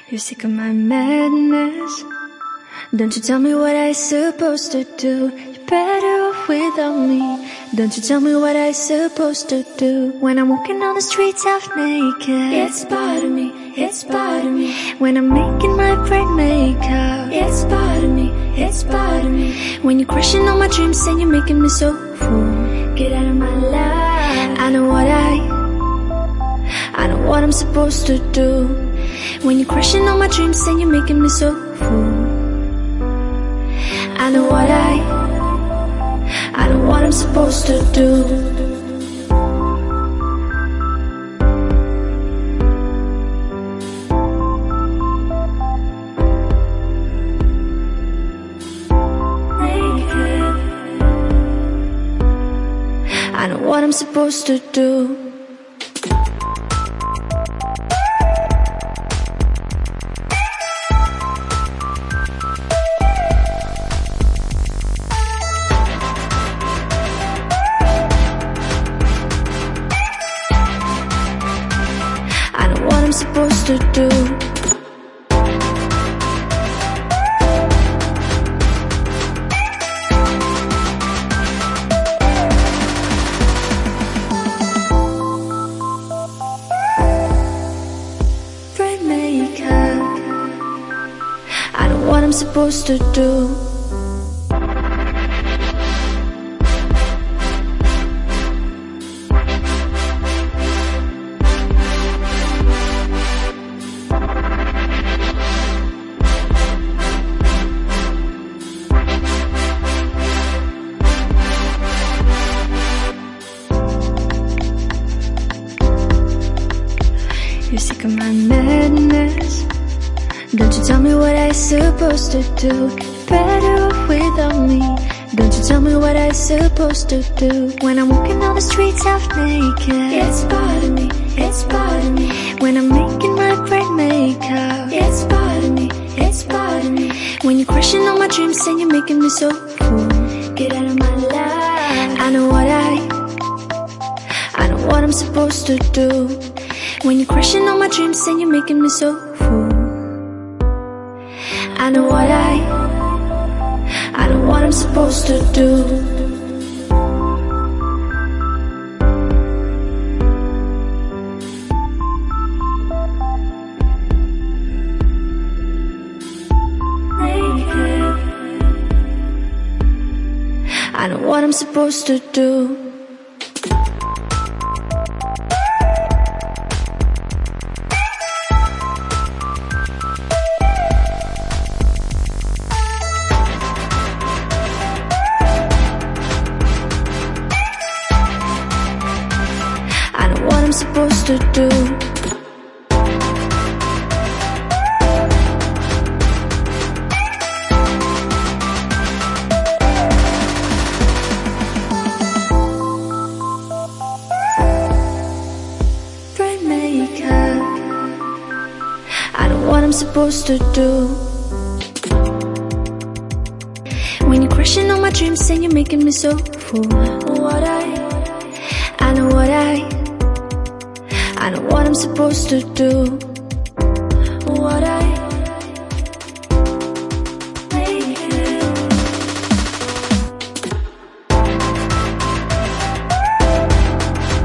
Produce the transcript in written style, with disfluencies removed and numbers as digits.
You're sick of my madness. Don't you tell me what I supposed to do. You're better off without me. Don't you tell me what I supposed to do. When I'm walking on the streets half naked, it's bothering me, it's bothering me. When I'm making my brain makeup, it's bothering me, it's bothering me. When you're crushing all my dreams and you're making me so full, get out of my life. I know what I'm supposed to do. When you're crushing all my dreams and you're making me so full, I know what I'm supposed to do. I know what I'm supposed to do. I know what I'm supposed to do. Brain makeup. I know what I'm supposed to do. You're sick of my madness. Don't you tell me what I supposed to do. You're better off without me. Don't you tell me what I supposed to do. When I'm walking on the streets half naked, it's bothering me, it's bothering me. When I'm making my brain makeup, it's bothering me, it's bothering me. When you're crushing all my dreams and you're making me so full, get out of my life. I know what I'm supposed to do. When you're crushing all my dreams and you're making me so full, I know what I'm supposed to do. I know what I'm supposed to do. I know what I'm supposed to do. Brain makeup. I know what I'm supposed to do. When you're crushing all my dreams and you're making me so full, I know what I'm supposed to do.